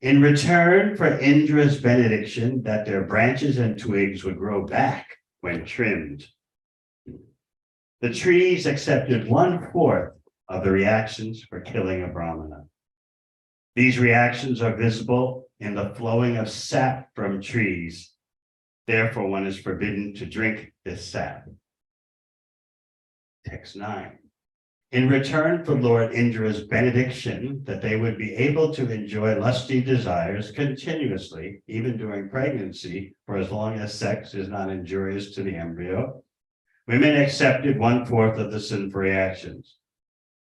In return for Indra's benediction that their branches and twigs would grow back when trimmed, the trees accepted 1/4 of the reactions for killing a Brahmana. These reactions are visible in the flowing of sap from trees. Therefore, one is forbidden to drink this sap. Text 9. In return for Lord Indra's benediction that they would be able to enjoy lusty desires continuously, even during pregnancy, for as long as sex is not injurious to the embryo, women accepted 1/4 of the sinful reactions.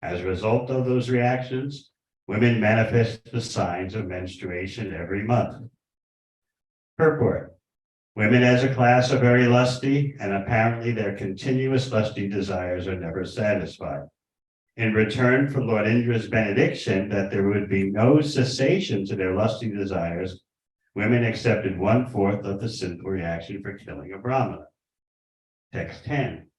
As a result of those reactions, women manifest the signs of menstruation every month. Purport. Women as a class are very lusty, and apparently their continuous lusty desires are never satisfied. In return for Lord Indra's benediction that there would be no cessation to their lusty desires, women accepted 1/4 of the sinful reaction for killing a Brahmana. Text 10.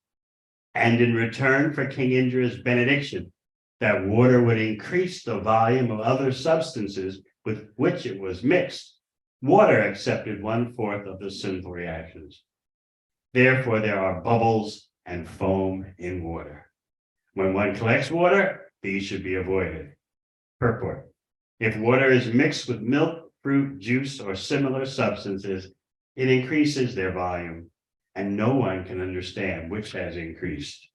And in return for King Indra's benediction that water would increase the volume of other substances with which it was mixed, water accepted 1/4 of the sinful reactions. Therefore, there are bubbles and foam in water. When one collects water, these should be avoided. Purport. If water is mixed with milk, fruit, juice, or similar substances, it increases their volume, and no one can understand which has increased.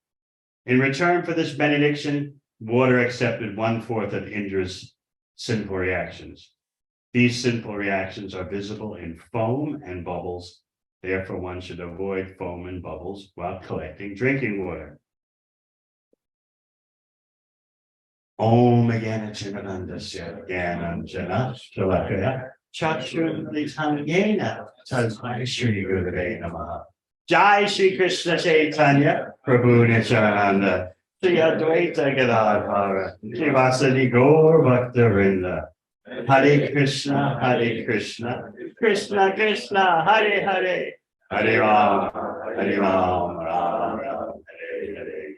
In return for this benediction, water accepted 1/4 of Indra's sinful reactions. These sinful reactions are visible in foam and bubbles. Therefore, one should avoid foam and bubbles while collecting drinking water. Om Gyanachinandasya Gyananjana Shalakaya Chakshunritangena Tasmai Shri Gurave Namaha. Jai Shri Krishna Chaitanya Prabhu Nityananda Shri Advaita Gadadhara Shivasadi Gaur Bhaktarinda. Hare Krishna, Krishna Krishna, Hare Hare, Hare Ram, Ram Ram, Hare Hare.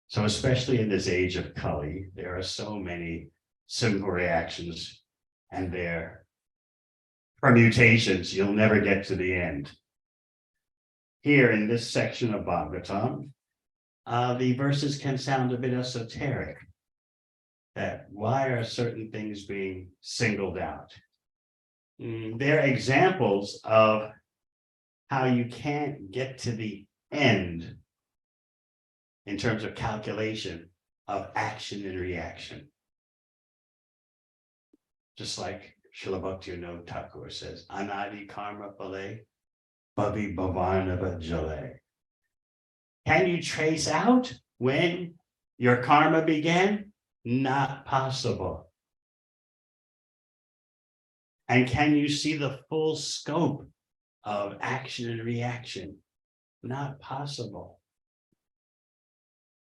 So especially in this age of Kali, there are so many sinful reactions and their permutations, you'll never get to the end. Here in this section of Bhagavatam, the verses can sound a bit esoteric. That why are certain things being singled out? They're examples of how you can't get to the end in terms of calculation of action and reaction. Just like Srila Bhaktivinoda Thakur says, Anadi karma phale, bhavi bhavarnava jale. Can you trace out when your karma began? Not possible. And can you see the full scope of action and reaction? Not possible.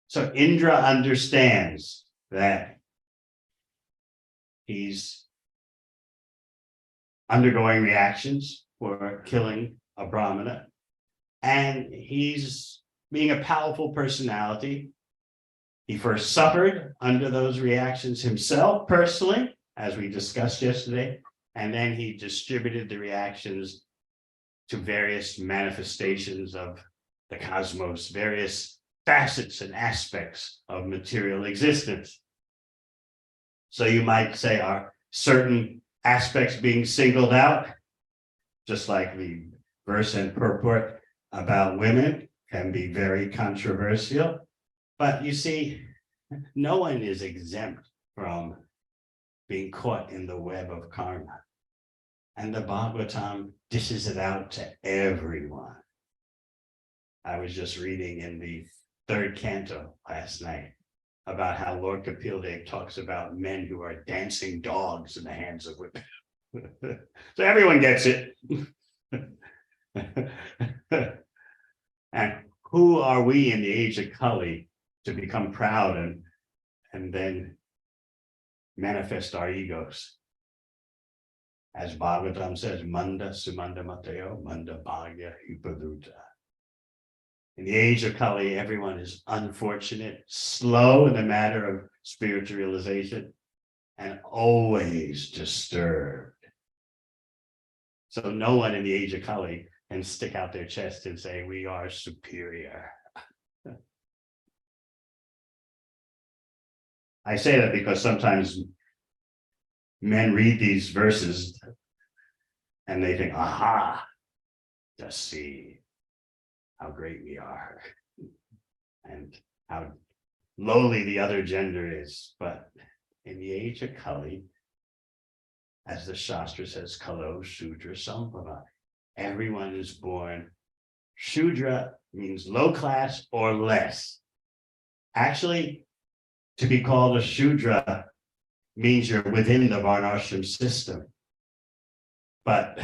So Indra understands that he's undergoing reactions for killing a Brahmana, and he's being a powerful personality. He first suffered under those reactions himself personally, as we discussed yesterday, and then he distributed the reactions to various manifestations of the cosmos, various facets and aspects of material existence. So you might say, are certain aspects being singled out, just like the verse and purport about women can be very controversial. But you see, no one is exempt from being caught in the web of karma. And the Bhagavatam dishes it out to everyone. I was just reading in the 3rd canto last night about how Lord Kapil Dev talks about men who are dancing dogs in the hands of women. So everyone gets it. And who are we in the age of Kali to become proud and then manifest our egos? As Bhagavatam says, Manda Sumanda Mateo, Manda Bhagya Upadruta. In the age of Kali, everyone is unfortunate, slow in the matter of spiritual realization, and always disturbed. So no one in the age of Kali can stick out their chest and say, we are superior. I say that because sometimes men read these verses and they think, aha, just see how great we are and how lowly the other gender is. But in the age of Kali, as the Shastra says, Kalo Shudra Sambhava, everyone is born. Shudra means low class or less. Actually, to be called a Shudra means you're within the Varnashram system. But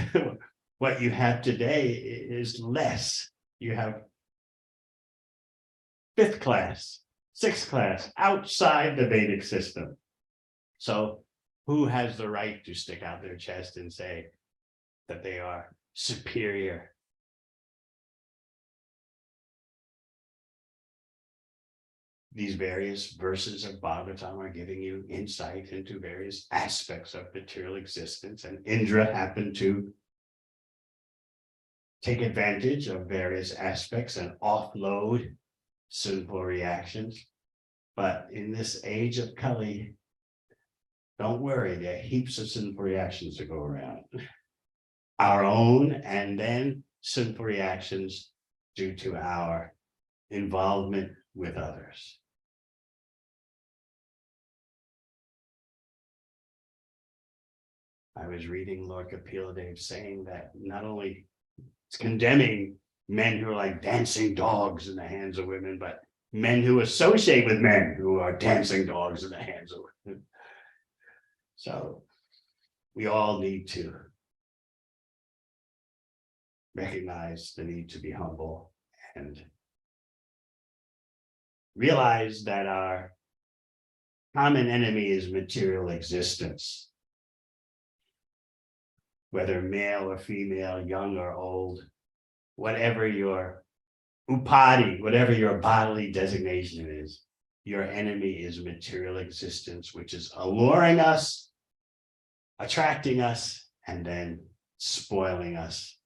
what you have today is less. You have fifth class, sixth class, outside the Vedic system. So who has the right to stick out their chest and say that they are superior? These various verses of Bhagavatam are giving you insight into various aspects of material existence, and Indra happened to take advantage of various aspects and offload sinful reactions. But in this age of Kali, don't worry, there are heaps of sinful reactions to go around. Our own, and then sinful reactions due to our involvement with others. I was reading Lord Kapila saying that not only it's condemning men who are like dancing dogs in the hands of women, but men who associate with men who are dancing dogs in the hands of women. So we all need to recognize the need to be humble and realize that our common enemy is material existence. Whether male or female, young or old, whatever your upadi, whatever your bodily designation is, your enemy is material existence, which is alluring us, attracting us, and then spoiling us.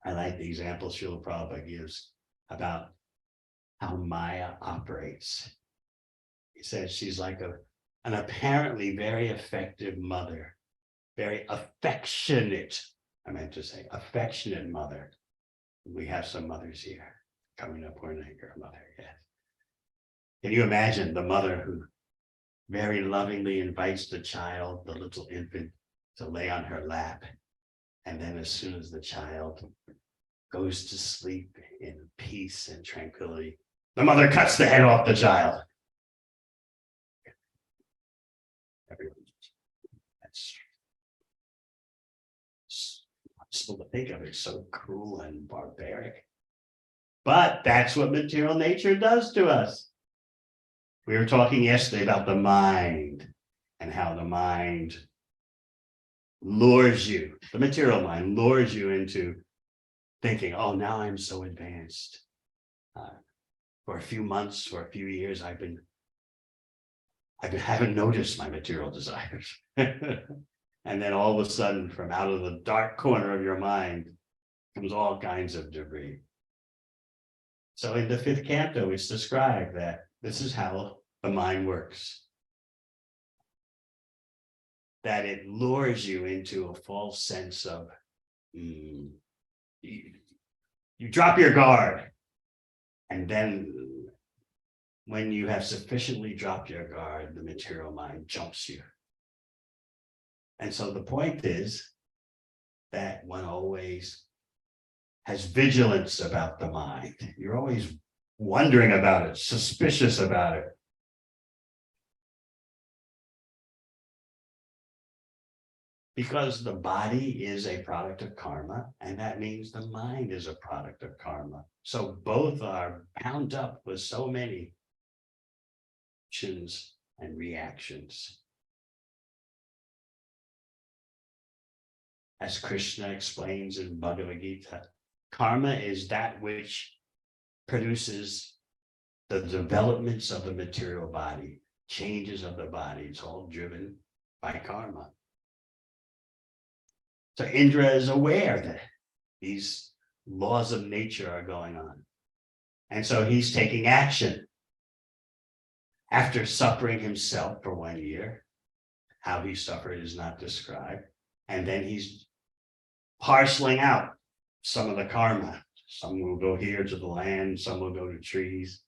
I like the example Srila Prabhupada gives about how Maya operates. He says she's like an apparently very effective mother, very affectionate, I meant to say affectionate mother. We have some mothers here coming up, we're a mother, yes. Can you imagine the mother who very lovingly invites the child, the little infant, to lay on her lap, and then as soon as the child goes to sleep in peace and tranquility, the mother cuts the head off the child. That's still to think of it, so cruel and barbaric. But that's what material nature does to us. We were talking yesterday about the mind and how the mind lures you, the material mind lures you into thinking, oh, now I'm so advanced. For a few months, for a few years, I haven't noticed my material desires. And then all of a sudden, from out of the dark corner of your mind comes all kinds of debris. So in the fifth canto, it's described that this is how the mind works. That it lures you into a false sense of, you drop your guard. And then when you have sufficiently dropped your guard, the material mind jumps you. And so the point is that one always has vigilance about the mind. You're always wondering about it, suspicious about it. Because the body is a product of karma, and that means the mind is a product of karma. So both are bound up with so many actions and reactions. As Krishna explains in Bhagavad Gita, karma is that which produces the developments of the material body. changes of the body. It's all driven by karma. So Indra is aware that these laws of nature are going on. And so he's taking action. After suffering himself for 1 year, how he suffered is not described. And then he's parceling out some of the karma. Some will go here to the land, some will go to trees.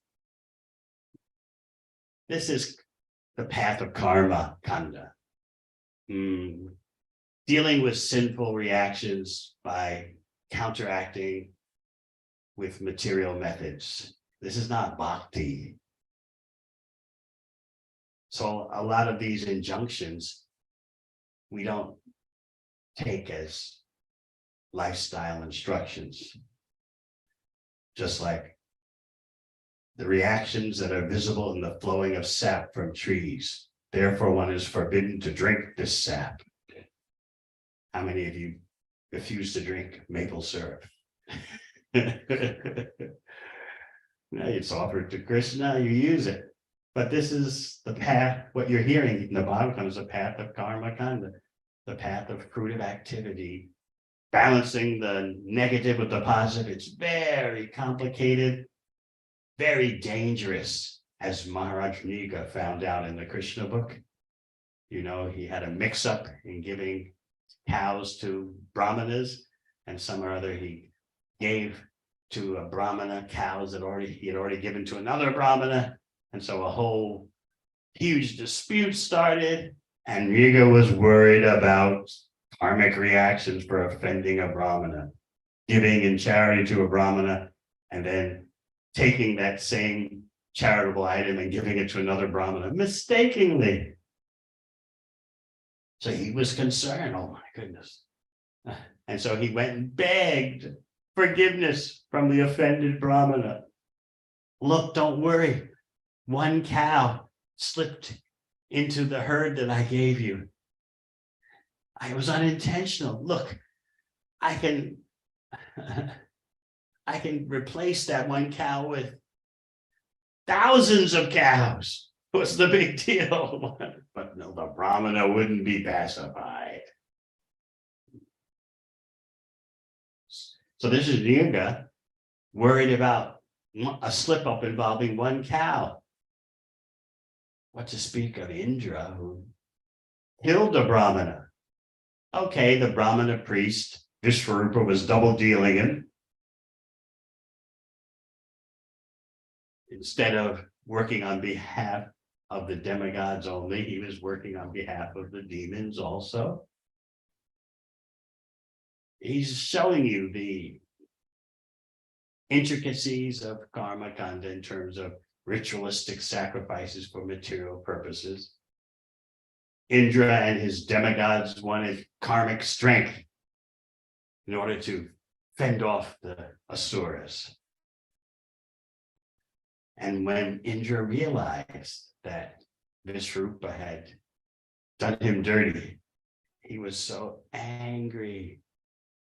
This is the path of karma, kanda. Dealing with sinful reactions by counteracting with material methods. This is not bhakti. So a lot of these injunctions we don't take as lifestyle instructions. Just like the reactions that are visible in the flowing of sap from trees. Therefore, one is forbidden to drink this sap. How many of you refuse to drink maple syrup? It's offered to Krishna, you use it. But this is the path, what you're hearing in the Bhagavatam is the path of karma kanda, the path of fruitive activity, balancing the negative with the positive. It's very complicated, very dangerous, as Maharaj Niga found out in the Krishna book. You know, he had a mix-up in giving cows to brahmanas, and some or other he gave to a brahmana cows that he had already given to another brahmana. And so a whole huge dispute started, and Riga was worried about karmic reactions for offending a brahmana, giving in charity to a brahmana, and then taking that same charitable item and giving it to another brahmana mistakenly. So he was concerned, oh my goodness. And so he went and begged forgiveness from the offended brahmana. Look, don't worry. One cow slipped into the herd that I gave you. I was unintentional. Look, I can replace that one cow with thousands of cows. What's the big deal? But no, the brahmana wouldn't be pacified. So this is Nirga worried about a slip up involving one cow. What to speak of Indra, who killed a brahmana. Okay, the brahmana priest, Vishvarupa, was double dealing him. Instead of working on behalf of the demigods only, he was working on behalf of the demons also. He's showing you the intricacies of karma kanda in terms of ritualistic sacrifices for material purposes. Indra and his demigods wanted karmic strength in order to fend off the asuras. And when Indra realized that Vishvarupa had done him dirty, he was so angry.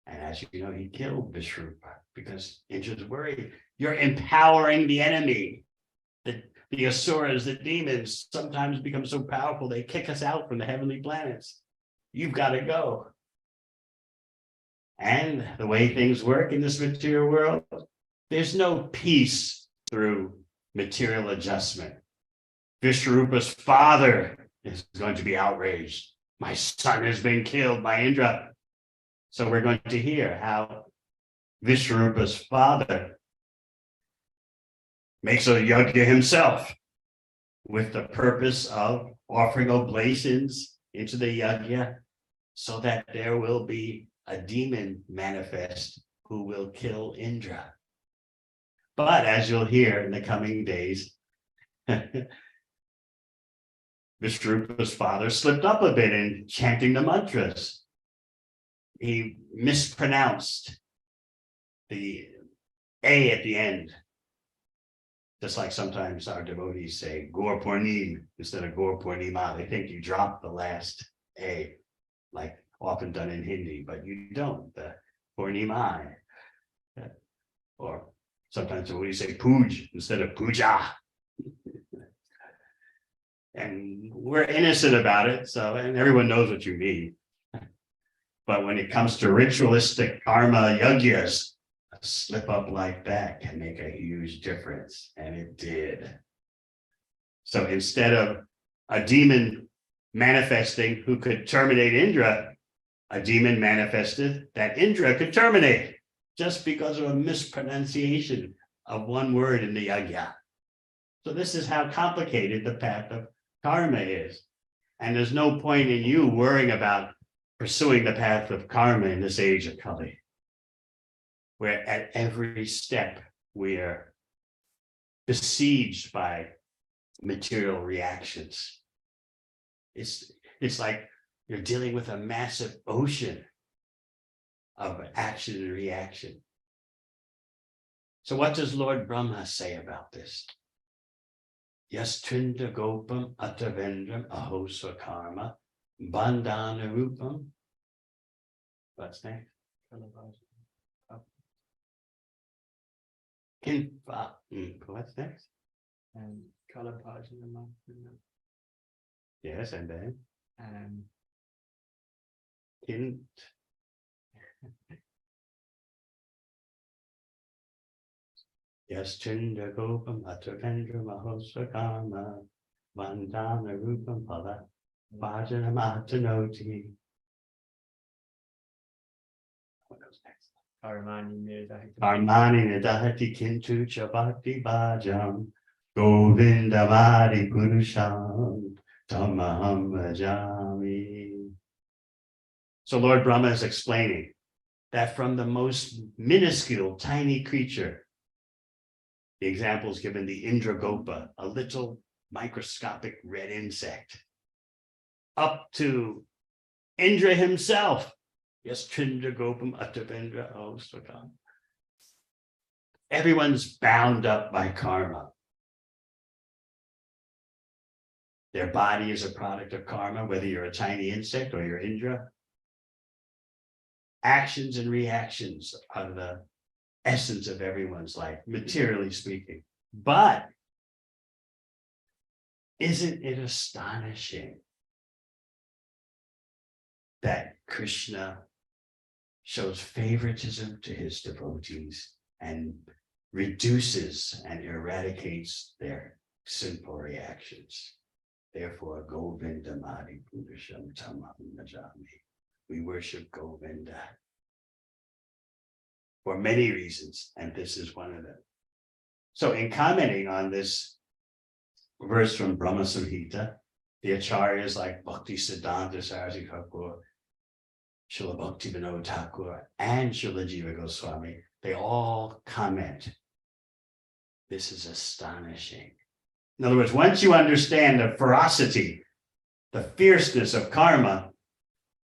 And as you know, he killed Vishvarupa because Indra's worried. You're empowering the enemy. The asuras, the demons, sometimes become so powerful, they kick us out from the heavenly planets. You've got to go. And the way things work in this material world, there's no peace through material adjustment. Vishvarupa's father is going to be outraged. My son has been killed by Indra. So we're going to hear how Vishvarupa's father makes a yajna himself with the purpose of offering oblations into the yajna so that there will be a demon manifest who will kill Indra. But as you'll hear in the coming days, Vishvarupa's father slipped up a bit in chanting the mantras. He mispronounced the A at the end. Just like sometimes our devotees say Gaur Purnim instead of Gaur Purnima. They think you drop the last A, like often done in Hindi, but you don't. The Purnima. Or sometimes devotees say Puj instead of Puja. And we're innocent about it, and everyone knows what you mean. But when it comes to ritualistic karma yajnas, a slip up like that can make a huge difference, and it did. So instead of a demon manifesting who could terminate Indra, a demon manifested that Indra could terminate just because of a mispronunciation of one word in the yajna. So this is how complicated the path of karma is. And there's no point in you worrying about pursuing the path of karma in this age of Kali, where at every step we're besieged by material reactions. It's like you're dealing with a massive ocean of action and reaction. So what does Lord Brahma say about this? Yastrinda gopam atavendram ahosa karma bandhana rupam. What's next? What's next? And Kalapajana. Yes, and then Kin. Yes, Chinda Gopam Atavendra Mahosa Karma Vandana Rupam Pala Bhajana Mahatanoti. What goes next? Armani Nidahati Kintu Chabati Bhajam Govinda Mari Purusham Tamaham Bhajami. So Lord Brahma is explaining that from the most minuscule, tiny creature, the example is given the Indragopa, a little microscopic red insect, up to Indra himself. Yes, Trindragopam Atavendra Ostakam. Everyone's bound up by karma. Their body is a product of karma, whether you're a tiny insect or you're Indra. Actions and reactions are the essence of everyone's life, materially speaking. But isn't it astonishing that Krishna shows favoritism to his devotees and reduces and eradicates their sinful reactions? Therefore, Govinda Madi Purusham Tamam Najami. We worship Govinda for many reasons, and this is one of them. So in commenting on this verse from Brahma Samhita, the acharyas like Bhakti Siddhanta Saraswati Thakur, Srila Bhakti Vinod Thakur, and Srila Jiva Goswami, they all comment, this is astonishing. In other words, once you understand the ferocity, the fierceness of karma,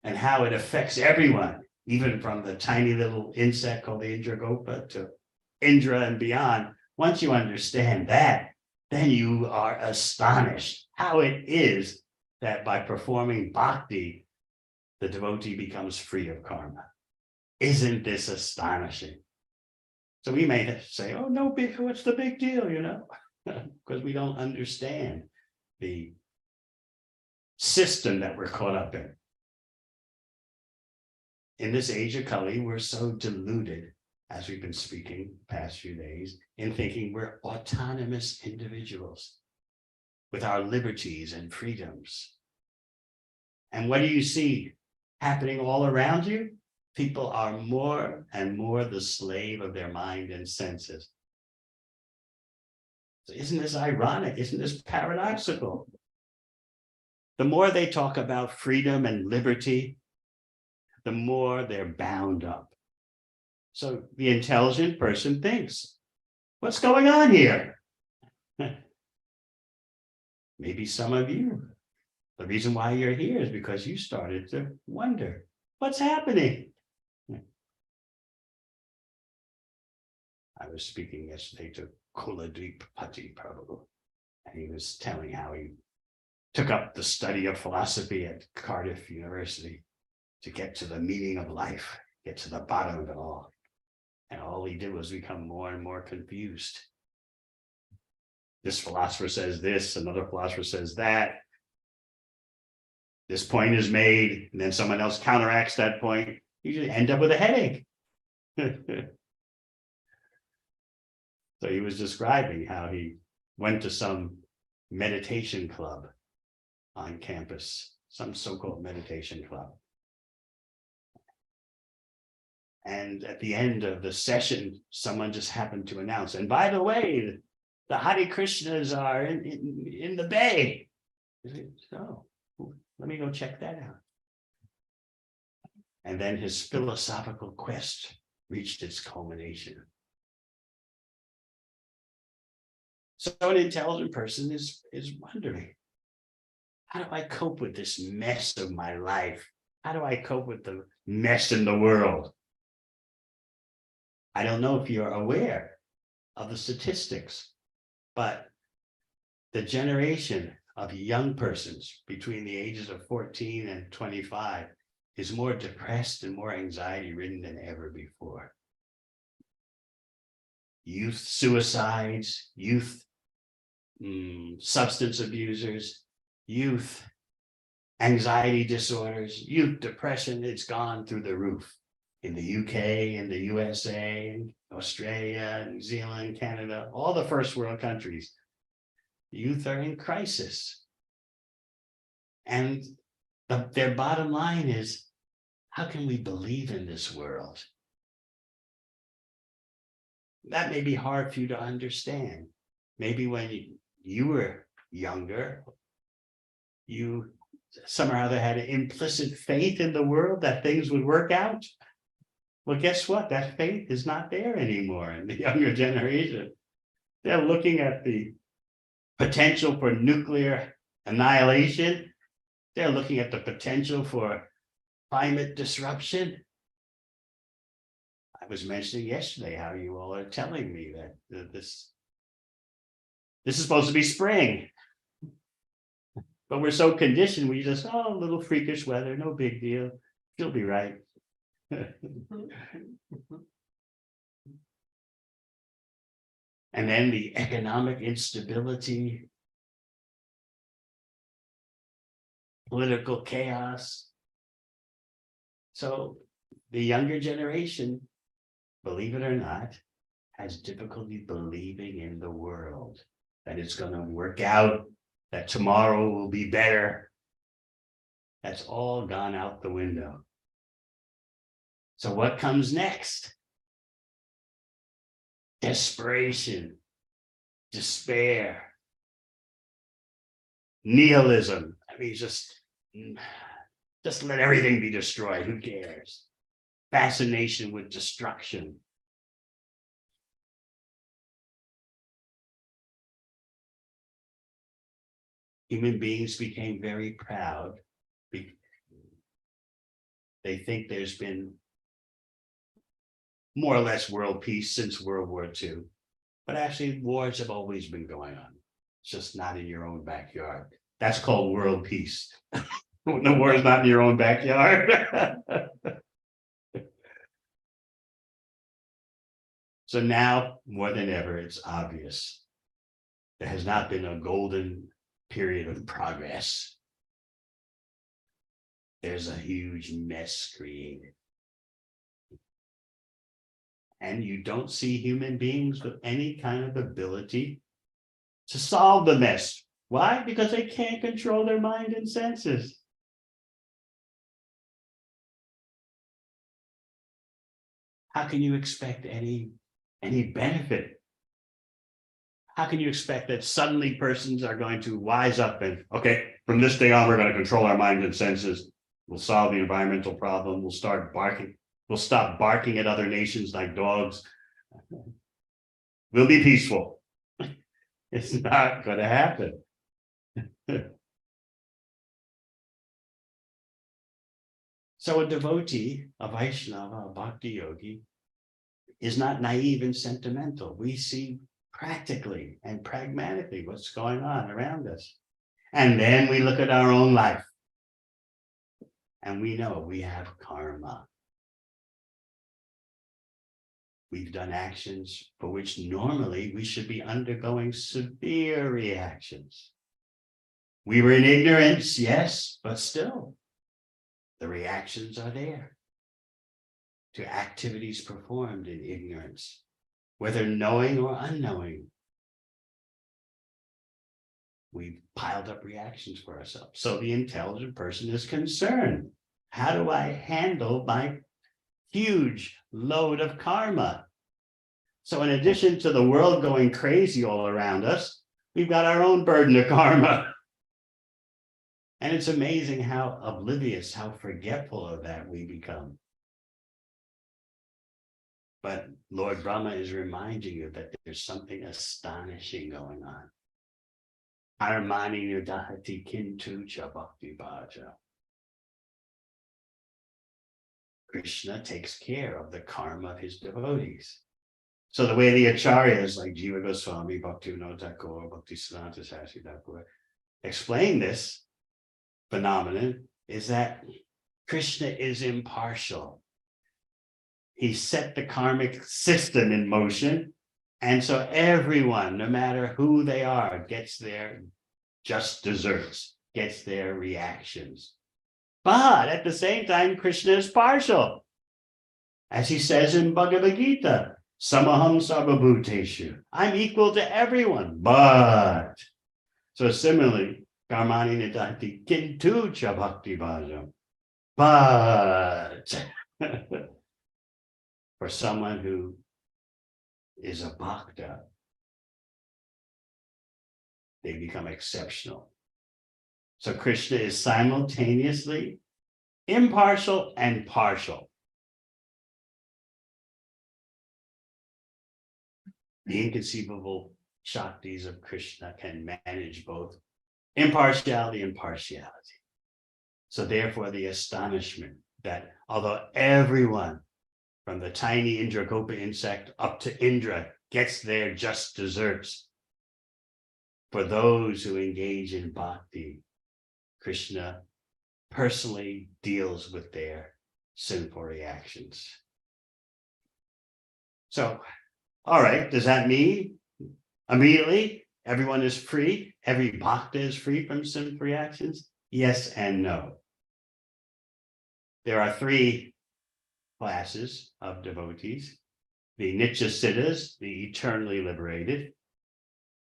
and how it affects everyone, even from the tiny little insect called the Indragopa to Indra and beyond, once you understand that, then you are astonished how it is that by performing bhakti, the devotee becomes free of karma. Isn't this astonishing? So we may say, oh, no big, what's the big deal, because we don't understand the system that we're caught up in. In this age of Kali, we're so deluded, as we've been speaking the past few days, in thinking we're autonomous individuals with our liberties and freedoms. And what do you see happening all around you? People are more and more the slave of their mind and senses. So isn't this ironic? Isn't this paradoxical? The more they talk about freedom and liberty, the more they're bound up. So the intelligent person thinks, what's going on here? Maybe some of you, the reason why you're here is because you started to wonder, what's happening? I was speaking yesterday to Kuladip Pati Prabhu, and he was telling how he took up the study of philosophy at Cardiff University to get to the meaning of life, get to the bottom of it all. And all he did was become more and more confused. This philosopher says this, another philosopher says that. this point is made, and then someone else counteracts that point. You just end up with a headache. So he was describing how he went to some meditation club on campus, some so-called meditation club. And at the end of the session, someone just happened to announce, and by the way, the Hare Krishnas are in the bay. So let me go check that out. And then his philosophical quest reached its culmination. So an intelligent person is wondering, how do I cope with this mess of my life? How do I cope with the mess in the world? I don't know if you're aware of the statistics, but the generation of young persons between the ages of 14 and 25 is more depressed and more anxiety-ridden than ever before. Youth suicides, youth substance abusers, youth anxiety disorders, youth depression, it's gone through the roof. In the UK, in the USA, Australia, New Zealand, Canada, all the first world countries, youth are in crisis. And their bottom line is, how can we believe in this world? That may be hard for you to understand. Maybe when you were younger, you somehow had an implicit faith in the world that things would work out. Well, guess what? That faith is not there anymore in the younger generation. They're looking at the potential for nuclear annihilation. They're looking at the potential for climate disruption. I was mentioning yesterday how you all are telling me that this is supposed to be spring. But we're so conditioned, we just, oh, a little freakish weather, no big deal. You'll be right. And then the economic instability, political chaos. So the younger generation, believe it or not, has difficulty believing in the world, that it's going to work out, that tomorrow will be better. That's all gone out the window. So what comes next? Desperation, despair, nihilism. I mean, just let everything be destroyed. Who cares? Fascination with destruction. Human beings became very proud. They think there's been more or less world peace since World War II. But actually, wars have always been going on. It's just not in your own backyard. That's called world peace. When the war is not in your own backyard. So now, more than ever, it's obvious. There has not been a golden period of progress. There's a huge mess created. And you don't see human beings with any kind of ability to solve the mess. Why? Because they can't control their mind and senses. How can you expect any benefit? How can you expect that suddenly persons are going to wise up and, okay, from this day on, we're going to control our mind and senses. We'll solve the environmental problem. We'll start barking. We'll stop barking at other nations like dogs. We'll be peaceful. It's not going to happen. So a devotee, a Vaishnava, a Bhakti yogi, is not naive and sentimental. We see practically and pragmatically what's going on around us. And then we look at our own life. And we know we have karma. We've done actions for which normally we should be undergoing severe reactions. We were in ignorance, yes, but still, the reactions are there to activities performed in ignorance, whether knowing or unknowing. We've piled up reactions for ourselves. So the intelligent person is concerned. How do I handle my huge load of karma? So in addition to the world going crazy all around us, we've got our own burden of karma. And it's amazing how oblivious, how forgetful of that we become. But Lord Brahma is reminding you that there's something astonishing going on. Armani nudahati kintu cha bhakti bhaja. Krishna takes care of the karma of his devotees. So the way the acharyas like Jiva Goswami, Bhaktivinoda Thakur, Bhaktisiddhanta Saraswati Thakur explain this phenomenon is that Krishna is impartial. He set the karmic system in motion, and so everyone, no matter who they are, gets their just desserts, gets their reactions. But at the same time, Krishna is partial. As he says in Bhagavad Gita, Samaham Sarvabhuteshu, I'm equal to everyone, but. So similarly, Karmani Nidati Kintu Cha Bhakti Bhajam, but for someone who is a bhakta, they become exceptional. So Krishna is simultaneously impartial and partial. The inconceivable Shaktis of Krishna can manage both impartiality and partiality. So therefore the astonishment that although everyone from the tiny Indragopa insect up to Indra gets their just desserts, for those who engage in bhakti, Krishna personally deals with their sinful reactions. So, all right, does that mean immediately everyone is free? Every bhakta is free from sinful reactions? Yes and no. There are three classes of devotees: the Nitya Siddhas, the eternally liberated;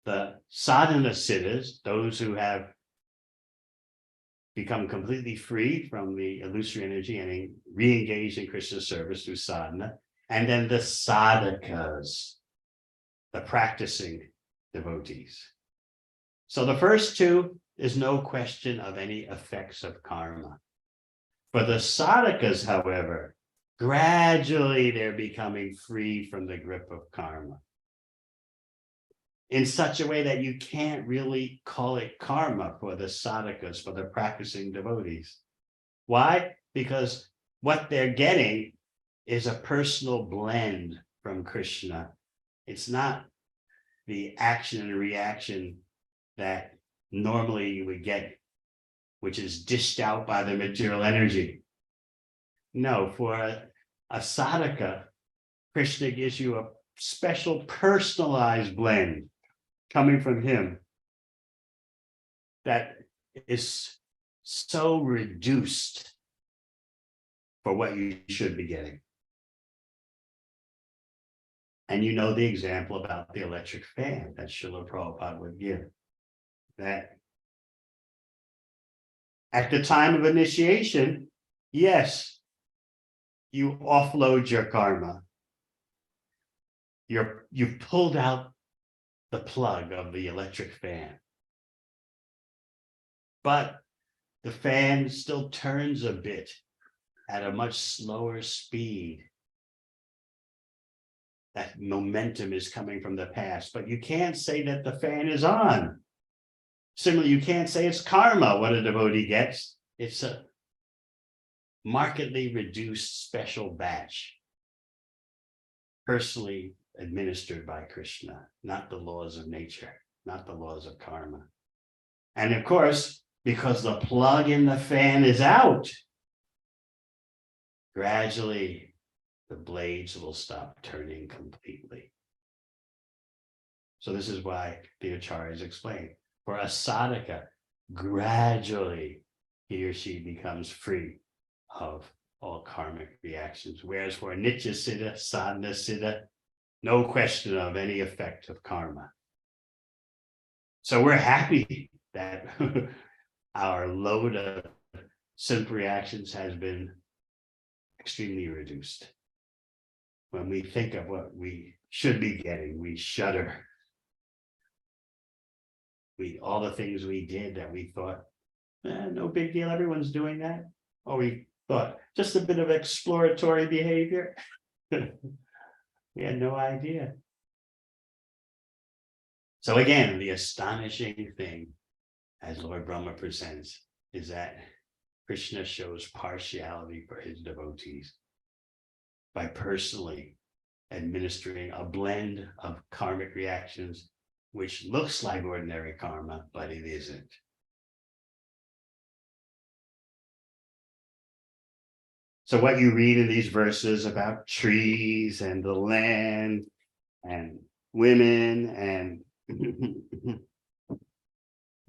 the Sadhana Siddhas, those who have become completely free from the illusory energy and re-engaged in Krishna's service through sadhana; and then the sadhakas, the practicing devotees. So the first two is no question of any effects of karma. For the sadhakas, however, gradually they're becoming free from the grip of karma in such a way that you can't really call it karma for the sadhakas, for the practicing devotees. Why? Because what they're getting is a personal blend from Krishna. It's not the action and reaction that normally you would get, which is dished out by the material energy. No, for a sadhaka, Krishna gives you a special personalized blend coming from him that is so reduced for what you should be getting. And you know the example about the electric fan that Srila Prabhupada would give, that at the time of initiation, yes, you offload your karma. You've pulled out the plug of the electric fan. But the fan still turns a bit at a much slower speed. That momentum is coming from the past, but you can't say that the fan is on. Similarly, you can't say it's karma what a devotee gets. It's a markedly reduced special batch, personally administered by Krishna, not the laws of nature, not the laws of karma. And of course, because the plug in the fan is out, gradually the blades will stop turning completely. So this is why the acharyas explain, for a sadhaka, gradually he or she becomes free of all karmic reactions. Whereas for Nitya Siddha, Sadhana Siddha, no question of any effect of karma. So we're happy that our load of simple reactions has been extremely reduced. When we think of what we should be getting, we shudder. All the things we did that we thought, no big deal, everyone's doing that. Or we thought, just a bit of exploratory behavior. We had no idea. So again, the astonishing thing, as Lord Brahma presents, is that Krishna shows partiality for his devotees by personally administering a blend of karmic reactions, which looks like ordinary karma, but it isn't. So what you read in these verses about trees and the land and women and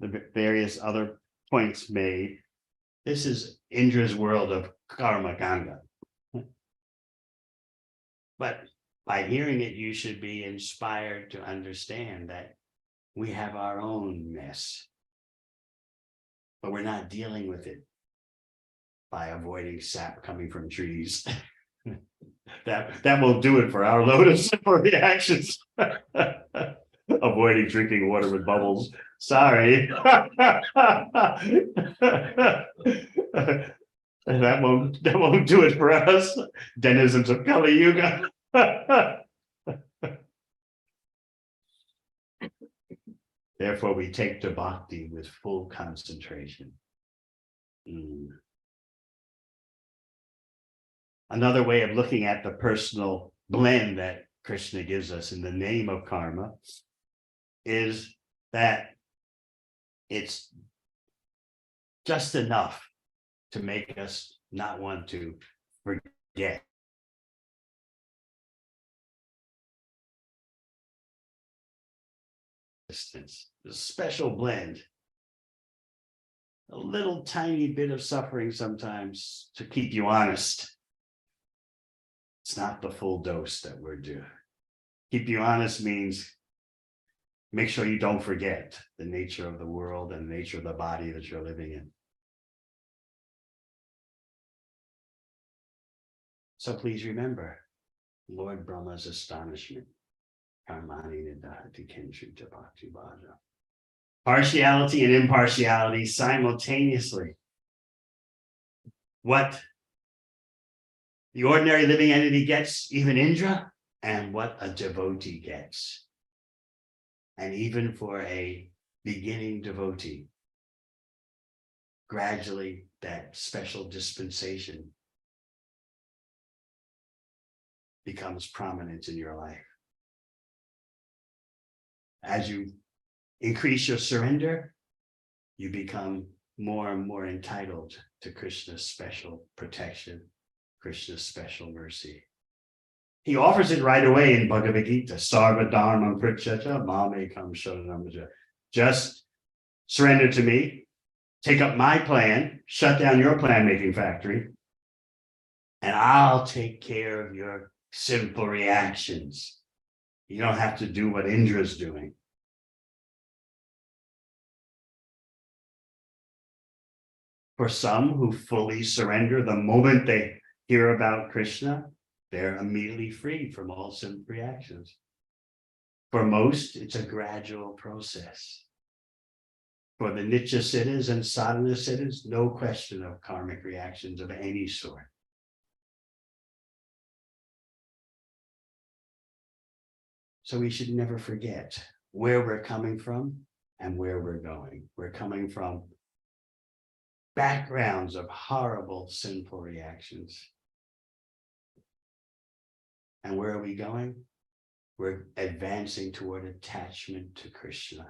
the various other points made, this is Indra's world of karma ganga. But by hearing it, you should be inspired to understand that we have our own mess, but we're not dealing with it by avoiding sap coming from trees. That will do it for our load of simple reactions. Avoiding drinking water with bubbles. Sorry. That won't do it for us, denizens of Kali Yuga. Therefore, we take to bhakti with full concentration. Another way of looking at the personal blend that Krishna gives us in the name of karma is that it's just enough to make us not want to forget. The special blend, a little tiny bit of suffering sometimes to keep you honest. It's not the full dose that we're due. Keep you honest means make sure you don't forget the nature of the world and the nature of the body that you're living in. So please remember Lord Brahma's astonishment. Partiality and impartiality simultaneously. What the ordinary living entity gets, even Indra, and what a devotee gets. And even for a beginning devotee, gradually that special dispensation becomes prominent in your life. As you increase your surrender, you become more and more entitled to Krishna's special protection, Krishna's special mercy. He offers it right away in Bhagavad Gita. Sarva dharma prityacha mamekam sharanam. Just surrender to me, take up my plan, shut down your plan making factory, and I'll take care of your simple reactions. You don't have to do what Indra's doing. For some who fully surrender the moment they hear about Krishna, they're immediately free from all simple reactions. For most, it's a gradual process. For the Nitya Siddhas and Sadhana Siddhas, no question of karmic reactions of any sort. So we should never forget where we're coming from and where we're going. We're coming from backgrounds of horrible sinful reactions. And where are we going? We're advancing toward attachment to Krishna.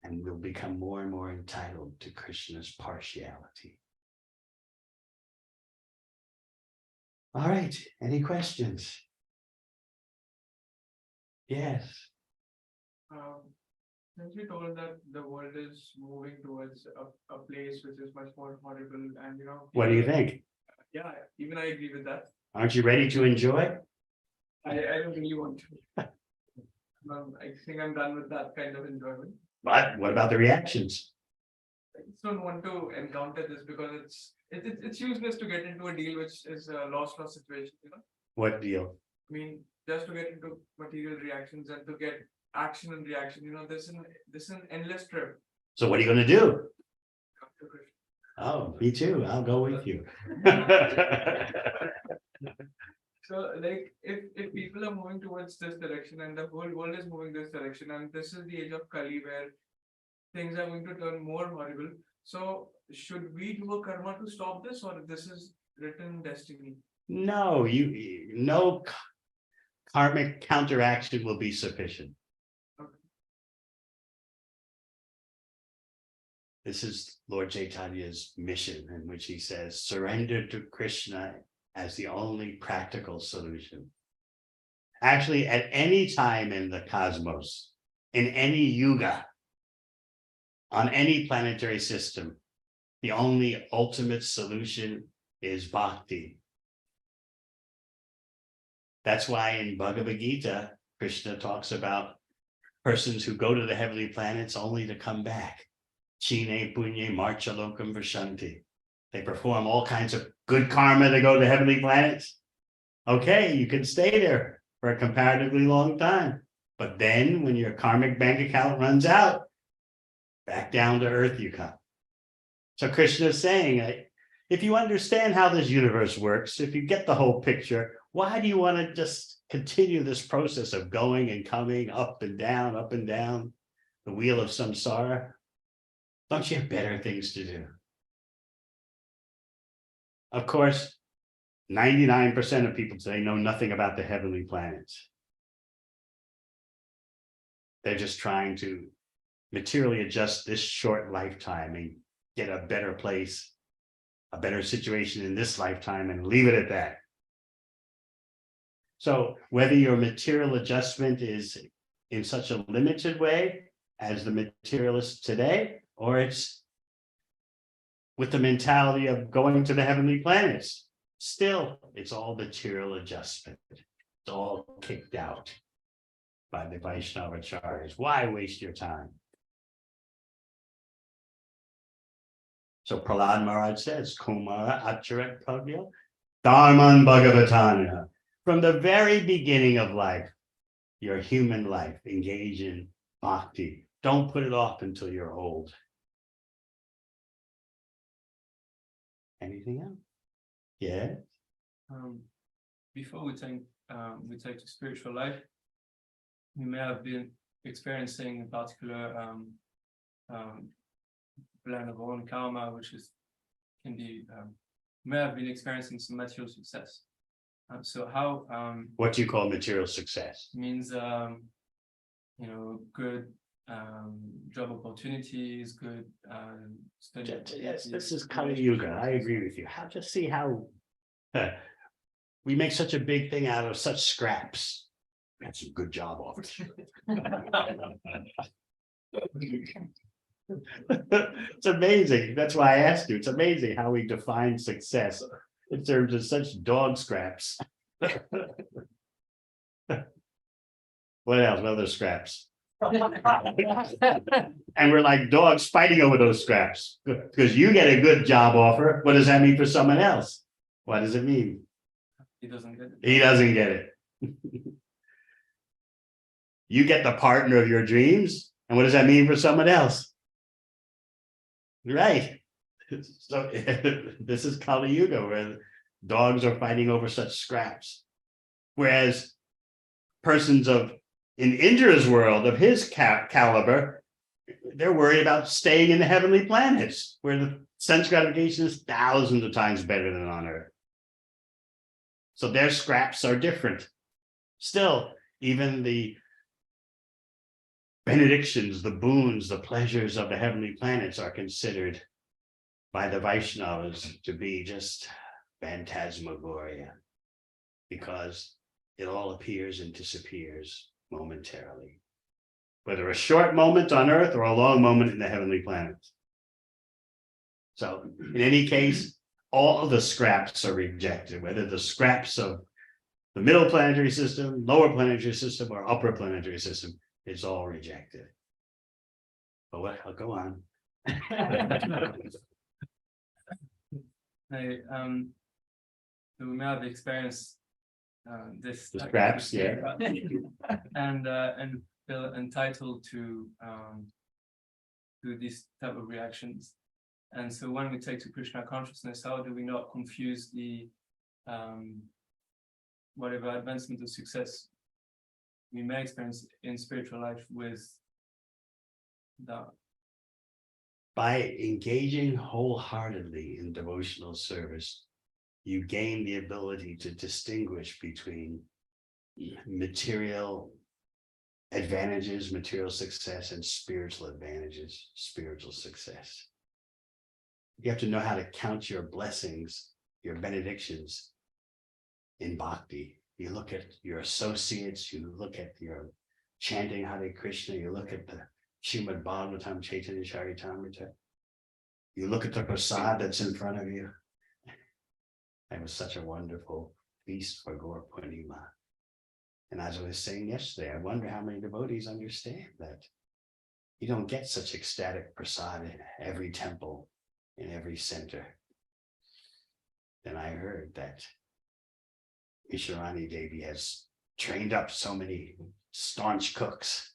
And we'll become more and more entitled to Krishna's partiality. All right, any questions? Yes. Since you told that the world is moving towards a place which is much more horrible, and What do you people- think? Yeah, even I agree with that. Aren't you ready to enjoy? I don't really want to. I think I'm done with that kind of enjoyment. But what about the reactions? I just don't want to encounter this because it's useless to get into a deal which is a loss situation. What deal? I mean, just to get into material reactions and to get action and reaction. This is an endless trip. So what are you going to do? Come to Krishna. Oh, me too. I'll go with you. So, like, if people are moving towards this direction and the whole world is moving this direction, and this is the age of Kali where things are going to turn more horrible. So, should we do a karma to stop this, or this is written destiny? No, no karmic counteraction will be sufficient. Okay. This is Lord Chaitanya's mission, in which he says, surrender to Krishna as the only practical solution. Actually, at any time in the cosmos, in any yuga, on any planetary system, the only ultimate solution is bhakti. That's why in Bhagavad Gita, Krishna talks about persons who go to the heavenly planets only to come back. Chine punye marchalokam vashanti. They perform all kinds of good karma to go to the heavenly planets. Okay, you can stay there for a comparatively long time. But then when your karmic bank account runs out, back down to earth you come. So Krishna is saying, if you understand how this universe works, if you get the whole picture, why do you want to just continue this process of going and coming up and down, the wheel of samsara? Don't you have better things to do? Of course, 99% of people today know nothing about the heavenly planets. They're just trying to materially adjust this short lifetime and get a better place, a better situation in this lifetime, and leave it at that. So whether your material adjustment is in such a limited way as the materialists today, or it's with the mentality of going to the heavenly planets, still, it's all material adjustment. It's all kicked out by the Vaishnava acharyas. Why waste your time? So Prahlad Maharaj says, Kumara Acharat Kagya, Dharman Bhagavatanya. From the very beginning of life, your human life, engage in bhakti. Don't put it off until you're old. Anything else? Yeah. Before we take to spiritual life, we may have been experiencing a particular plan of own karma, which may have been experiencing some material success. So how What do you call material success? means good job opportunities, good study. Yes, this is Kali Yuga. I agree with you. Just see how we make such a big thing out of such scraps. Got some good job offers. It's amazing. That's why I asked you. It's amazing how we define success in terms of such dog scraps. What else? What other scraps? And we're like dogs fighting over those scraps because you get a good job offer. What does that mean for someone else? What does it mean? He doesn't get it. He doesn't get it. You get the partner of your dreams. And what does that mean for someone else? Right. So this is Kali Yuga, where dogs are fighting over such scraps. Whereas persons in Indra's world, of his caliber, they're worried about staying in the heavenly planets, where the sense gratification is thousands of times better than on Earth. So their scraps are different. Still, even the benedictions, the boons, the pleasures of the heavenly planets are considered by the Vaishnavas to be just phantasmagoria, because it all appears and disappears momentarily. whether a short moment on earth or a long moment in the heavenly planets. So in any case, all of the scraps are rejected, whether the scraps of the middle planetary system, lower planetary system, or upper planetary system, it's all rejected. But what, I'll go on. So we may have experienced this The like, scraps, yeah. and feel entitled to these type of reactions. And so when we take to Krishna consciousness, how do we not confuse the whatever advancement or success we may experience in spiritual life with that? By engaging wholeheartedly in devotional service, you gain the ability to distinguish between material advantages, material success, and spiritual advantages, spiritual success. You have to know how to count your blessings, your benedictions in bhakti. You look at your associates, you look at your chanting Hare Krishna, you look at the Srimad Bhagavatam, Chaitanya Charitamrita. You look at the prasad that's in front of you. That was such a wonderful feast for Gaur Purnima. And as I was saying yesterday, I wonder how many devotees understand that you don't get such ecstatic prasad in every temple, in every center. Then I heard that Isharani Devi has trained up so many staunch cooks.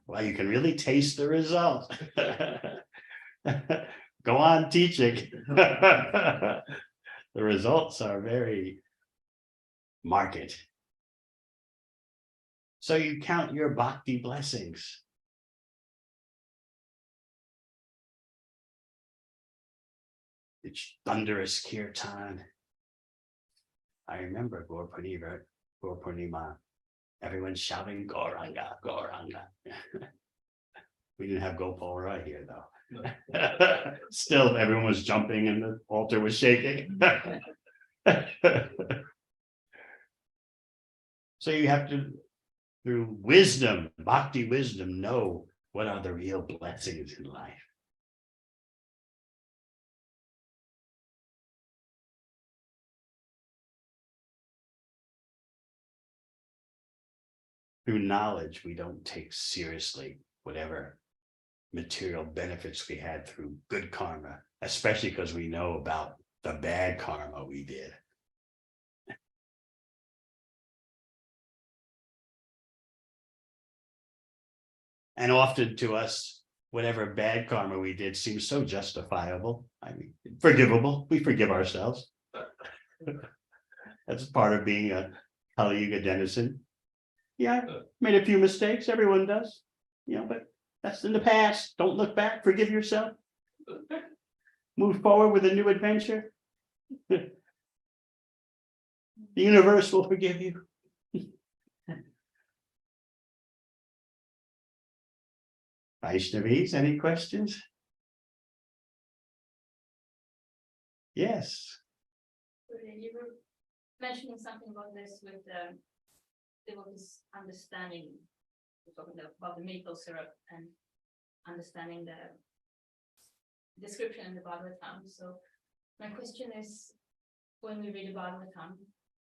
Well, you can really taste the result. Go on teaching. The results are very marked. So you count your bhakti blessings. It's thunderous kirtan. I remember Gaur Purnima, everyone shouting Gauranga, Gauranga. We didn't have Gopal Rai here though. Still, everyone was jumping and the altar was shaking. So you have to, through wisdom, bhakti wisdom, know what are the real blessings in life. Through knowledge, we don't take seriously whatever material benefits we had through good karma, especially because we know about the bad karma we did. And often to us, whatever bad karma we did seems so justifiable. I mean, forgivable. We forgive ourselves. That's part of being a Kali Yuga denizen. Yeah, I made a few mistakes. Everyone does, but that's in the past. Don't look back. Forgive yourself. Move forward with a new adventure. The universe will forgive you. Vaishnavis, any questions? Yes. You were mentioning something about this with devotees understanding, we're talking about the maple syrup and understanding the description in the Bhagavatam. So my question is, when we read the Bhagavatam,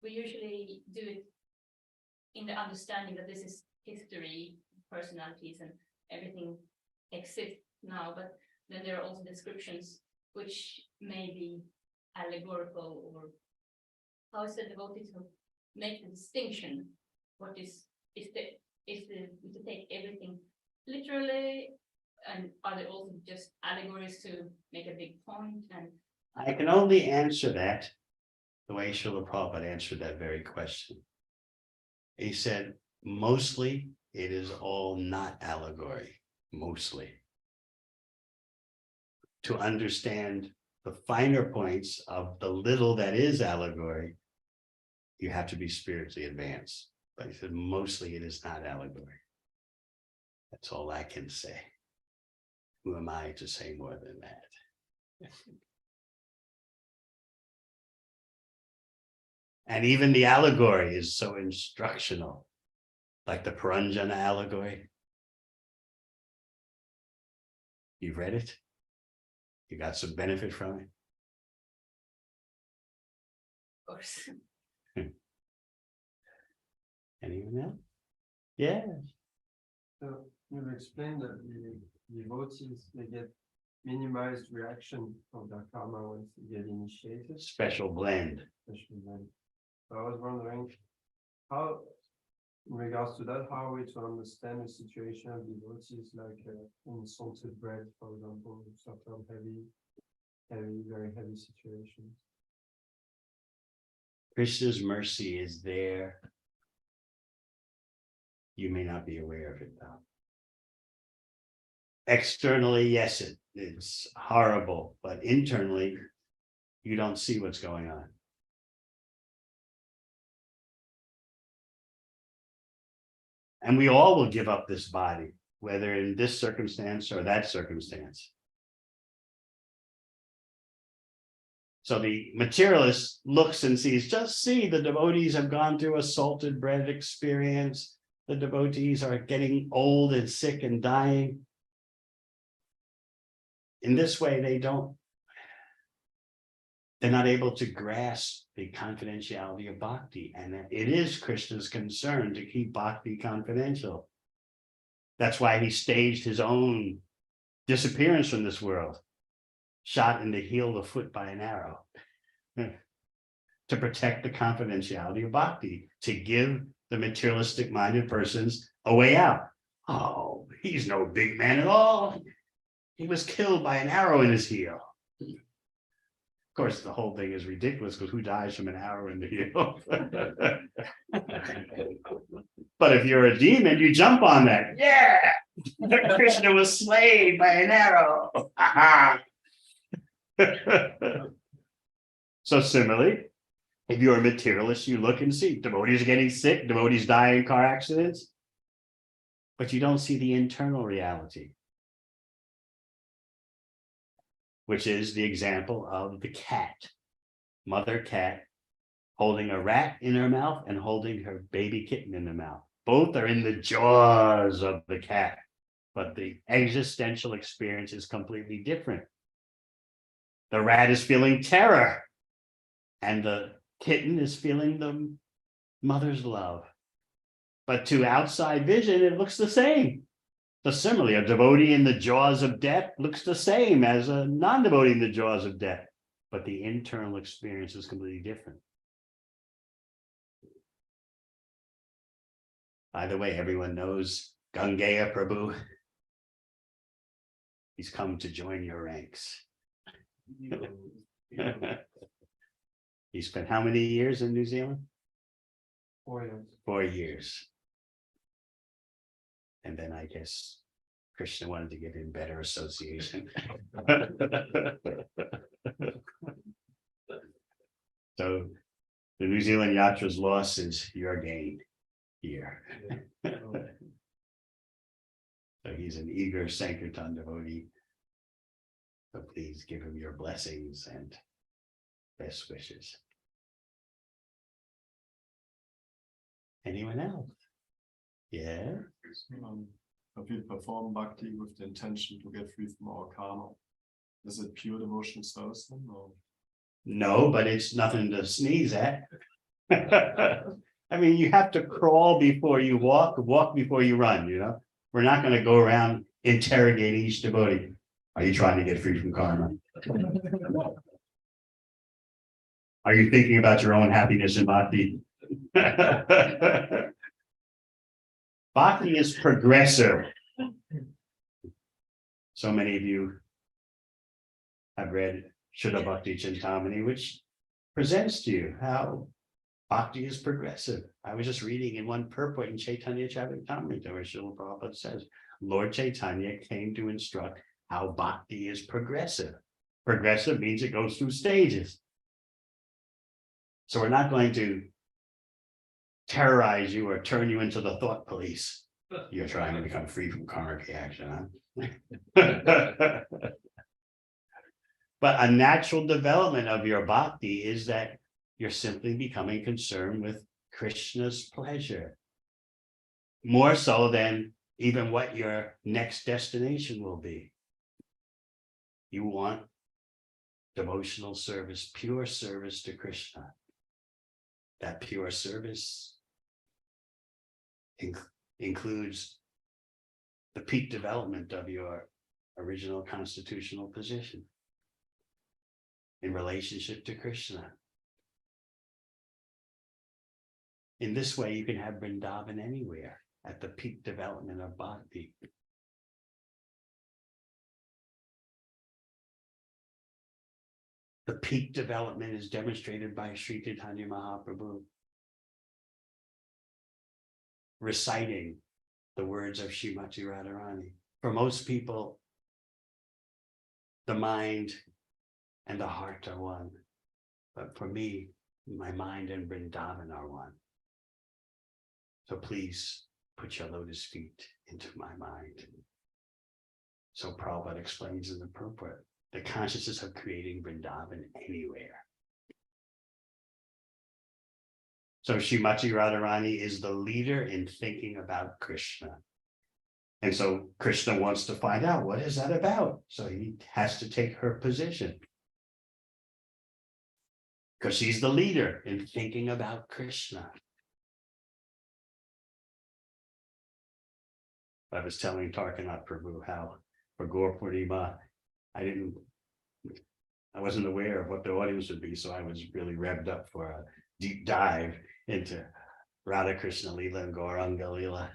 we usually do it in the understanding that this is history, personalities, and everything exists now, but then there are also descriptions which may be allegorical, or how is the devotee to make the distinction? What is to take everything literally, and are they also just allegories to make a big point? And I can only answer that the way Srila Prabhupada answered that very question. He said, mostly it is all not allegory, mostly. To understand the finer points of the little that is allegory, you have to be spiritually advanced. But he said, mostly it is not allegory. That's all I can say. Who am I to say more than that? And even the allegory is so instructional, like the Paranjana allegory. You've read it? You got some benefit from it? Of course. Anyone else? Yeah, So you've explained that the devotees, they get minimized reaction of their karma once they get initiated, special blend. especially then. So I was wondering how, in regards to that, how are we to understand the situation of devotees like in salted bread, for example, sort of very heavy situations. Krishna's mercy is there. You may not be aware of it though. Externally, yes, it's horrible, but internally, you don't see what's going on. And we all will give up this body, whether in this circumstance or that circumstance. So the materialist looks and sees, just see, the devotees have gone through a salted bread experience. The devotees are getting old and sick and dying. In this way, they're not able to grasp the confidentiality of bhakti. And it is Krishna's concern to keep bhakti confidential. That's why he staged his own disappearance from this world, shot in the heel of the foot by an arrow, to protect the confidentiality of bhakti, to give the materialistic minded persons a way out. Oh, he's no big man at all. He was killed by an arrow in his heel. Of course, the whole thing is ridiculous because who dies from an arrow in the heel? But if you're a demon, you jump on that. Yeah, Krishna was slain by an arrow. So similarly, if you're a materialist, you look and see devotees are getting sick, devotees die in car accidents, but you don't see the internal reality, which is the example of the cat, mother cat, holding a rat in her mouth and holding her baby kitten in the mouth. Both are in the jaws of the cat, but the existential experience is completely different. The rat is feeling terror, and the kitten is feeling the mother's love. But to outside vision, it looks the same. So similarly, a devotee in the jaws of death looks the same as a non-devotee in the jaws of death, but the internal experience is completely different. By the way, everyone knows Gangeya Prabhu. He's come to join your ranks. He spent how many years in New Zealand? 4 years. 4 years. And then I guess Krishna wanted to give him better association. So the New Zealand Yatra's loss is your gain here. So he's an eager Sankirtan devotee. So please give him your blessings and best wishes. Anyone else? Yeah. If we perform bhakti with the intention to get free from our karma, is it pure devotional service then, or? No, but it's nothing to sneeze at. I mean, you have to crawl before you walk before you run, you know? We're not going to go around interrogating each devotee. Are you trying to get free from karma? Are you thinking about your own happiness in bhakti? Bhakti is progressive. So many of you have read Shuddha Bhakti Chintamani, which presents to you how bhakti is progressive. I was just reading in one purport in Chaitanya Charitamrita where Srila Prabhupada says, Lord Chaitanya came to instruct how bhakti is progressive. Progressive means it goes through stages. So we're not going to terrorize you or turn you into the thought police. You're trying to become free from karmic reaction, huh? But a natural development of your bhakti is that you're simply becoming concerned with Krishna's pleasure, more so than even what your next destination will be. You want devotional service, pure service to Krishna. That pure service includes the peak development of your original constitutional position in relationship to Krishna. In this way, you can have Vrindavan anywhere at the peak development of bhakti. The peak development is demonstrated by Sri Chaitanya Mahaprabhu reciting the words of Srimati Radharani. For most people, the mind and the heart are one. But for me, my mind and Vrindavan are one. So please put your lotus feet into my mind. So Prabhupada explains in the purport, the consciousness of creating Vrindavan anywhere. So Srimati Radharani is the leader in thinking about Krishna. And so Krishna wants to find out, what is that about? So he has to take her position. Because she's the leader in thinking about Krishna. I was telling Tarkanath Prabhu how for Gaur Purnima, I wasn't aware of what the audience would be, so I was really revved up for a deep dive into Radha Krishna Leela and Gauranga Leela,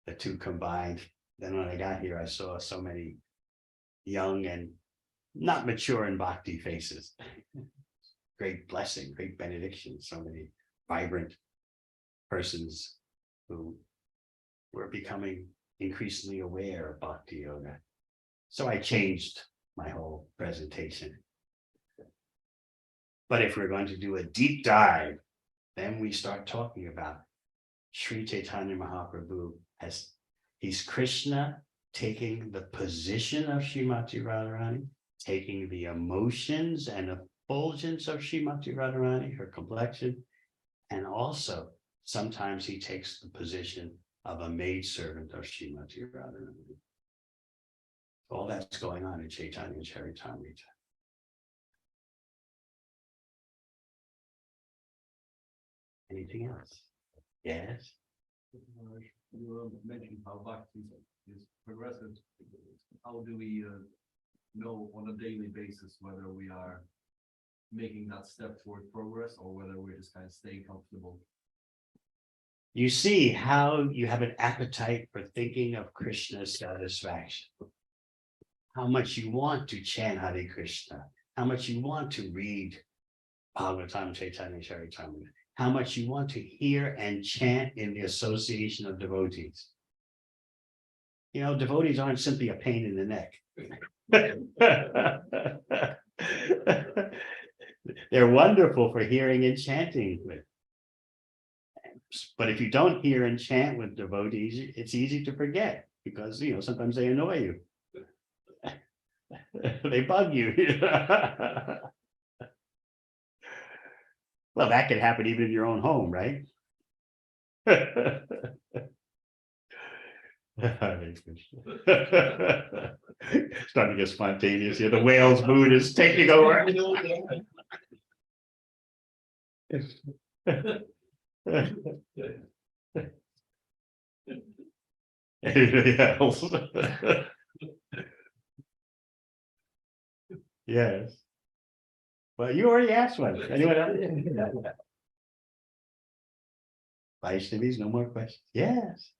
the two combined. Then when I got here, I saw so many young and not mature in bhakti faces. Great blessing, great benediction, so many vibrant persons who were becoming increasingly aware of bhakti yoga. So I changed my whole presentation. But if we're going to do a deep dive, then we start talking about Sri Chaitanya Mahaprabhu as he's Krishna taking the position of Srimati Radharani, taking the emotions and effulgence of Srimati Radharani, her complexion, and also sometimes he takes the position of a maidservant of Srimati Radharani. All that's going on in Chaitanya Charitamrita. Anything else? Yes. You mentioned how bhakti is progressive. How do we know on a daily basis whether we are making that step toward progress or whether we're just kind of staying comfortable? You see how you have an appetite for thinking of Krishna's satisfaction. How much you want to chant Hare Krishna. How much you want to read Bhagavatam, Chaitanya Charitamrita. How much you want to hear and chant in the association of devotees. You know, devotees aren't simply a pain in the neck. They're wonderful for hearing and chanting with. But if you don't hear and chant with devotees, it's easy to forget because, you know, sometimes they annoy you. They bug you. Well, that could happen even in your own home, right? Starting to get spontaneous here. The whale's mood is taking over. Anybody else? Yes. Well, you already asked one. Anyone else? Vaishnavis, no more questions. Yes.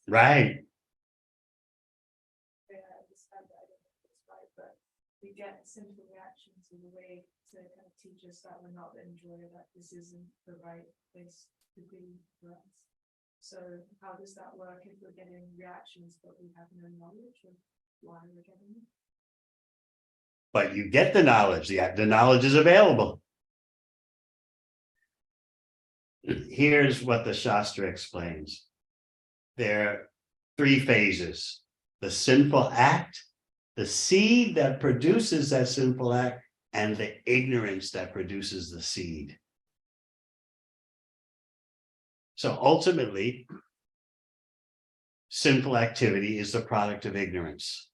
Right. We get simple reactions in a way to kind of teach us that we're not enjoying that this isn't the right place to be for us. So how does that work if we're getting reactions but we have no knowledge of why we're getting it? But you get the knowledge. The knowledge is available. Here's what the Shastra explains. There are three phases: the sinful act, the seed that produces that sinful act, and the ignorance that produces the seed. So ultimately, sinful activity is the product of ignorance.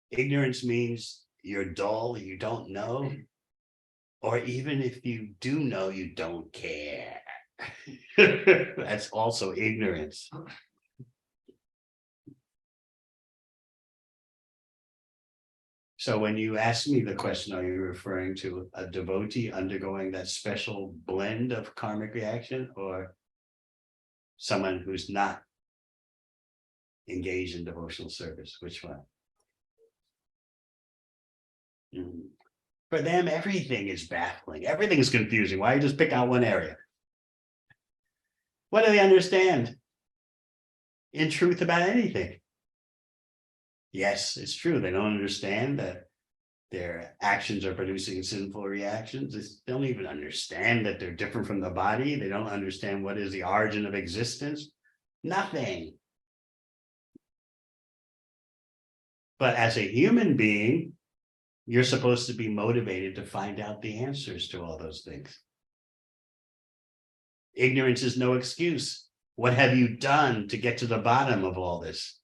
Ignorance means you're dull, you don't know, or even if you do know, you don't care. That's also ignorance. So when you ask me the question, are you referring to a devotee undergoing that special blend of karmic reaction, or someone who's not engaged in devotional service? Which one? For them, everything is baffling. Everything is confusing. Why you just pick out one area? What do they understand in truth about anything? Yes, it's true. They don't understand that their actions are producing sinful reactions. They don't even understand that they're different from the body. They don't understand what is the origin of existence. Nothing. But as a human being, you're supposed to be motivated to find out the answers to all those things. Ignorance is no excuse. What have you done to get to the bottom of all this?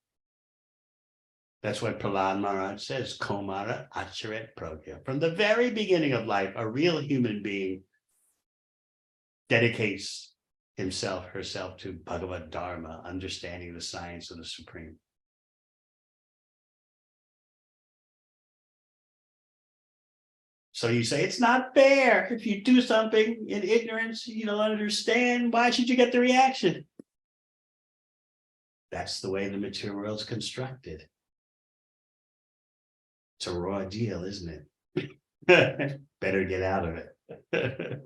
That's what Prahlad Maharaj says, Komara Acharet Pragya. From the very beginning of life, a real human being dedicates himself, herself to Bhagavad Dharma, understanding the science of the Supreme. So you say, it's not fair. If you do something in ignorance, you don't understand. Why should you get the reaction? That's the way the material world is constructed. It's a raw deal, isn't it? Better get out of it.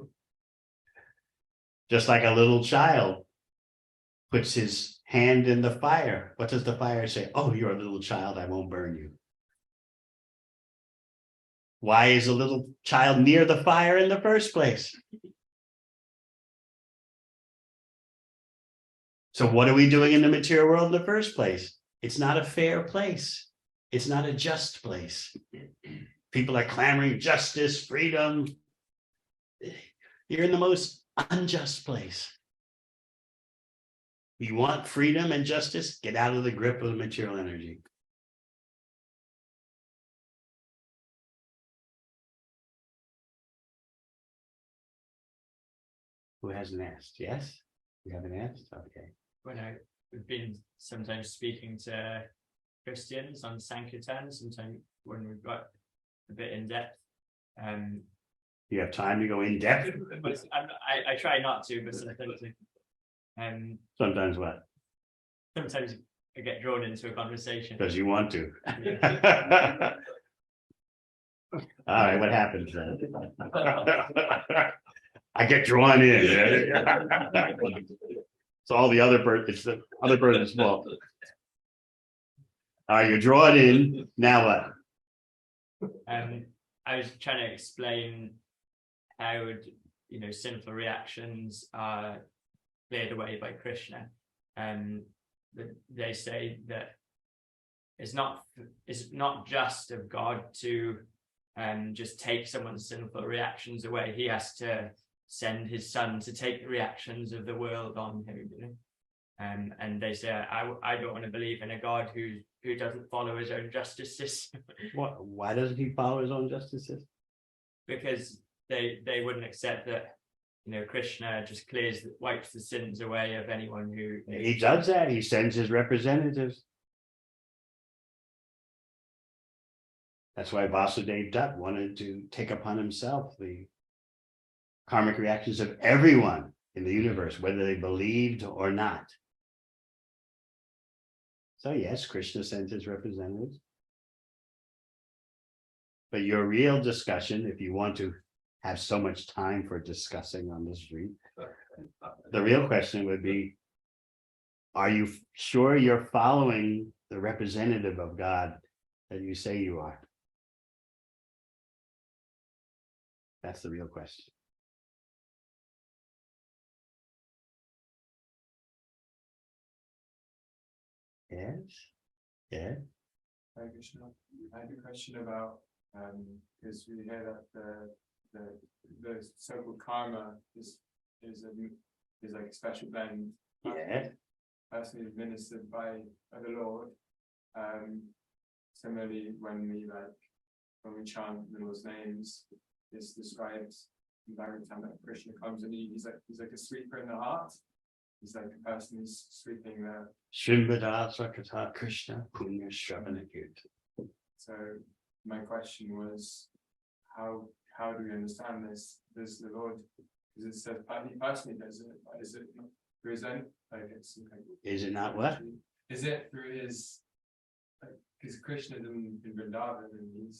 Just like a little child puts his hand in the fire. What does the fire say? Oh, you're a little child, I won't burn you. Why is a little child near the fire in the first place? So what are we doing in the material world in the first place? It's not a fair place. It's not a just place. People are clamoring justice, freedom. You're in the most unjust place. You want freedom and justice? Get out of the grip of the material energy. Who hasn't asked? Yes? You haven't asked? Okay. When we've been sometimes speaking to Christians on Sankirtan, sometimes when we've got a bit in depth. You have time to go in depth? But I try not to, but Sometimes what? sometimes I get drawn into a conversation. Because you want to. All right, what happens then? I get drawn in. It's all the other it's the other person's fault. All right, you're drawn in. Now what? I was trying to explain how sinful reactions are cleared away by Krishna, and they say that it's not just of God to just take someone's sinful reactions away. He has to send his son to take the reactions of the world on him. And they say, I don't want to believe in a God who doesn't follow his own justice system. Why doesn't he follow his own justice system? Because they wouldn't accept that Krishna just wipes the sins away of anyone who He does that. He sends his representatives. That's why Vasudev Dutt wanted to take upon himself the karmic reactions of everyone in the universe, whether they believed or not. So yes, Krishna sent his representatives. But your real discussion, if you want to have so much time for discussing on this street, the real question would be, are you sure you're following the representative of God that you say you are? That's the real question. Yes. Yeah. Thank you, Krishna. I had a question about because we hear that the so-called karma is is like a special blend. Yeah. Personally administered by the Lord. Similarly, when we chant the Lord's names, this describes every time that Krishna comes and he's like a sweeper in the heart. He's like a person who's sweeping the. Shrimbada Sakata Krishna Punya Shravanakirtan. So my question was, how do we understand this? Does the Lord, because it says he personally does it, but is it through his own, Is it not what? Is it through his, because Krishna in Vrindavan, and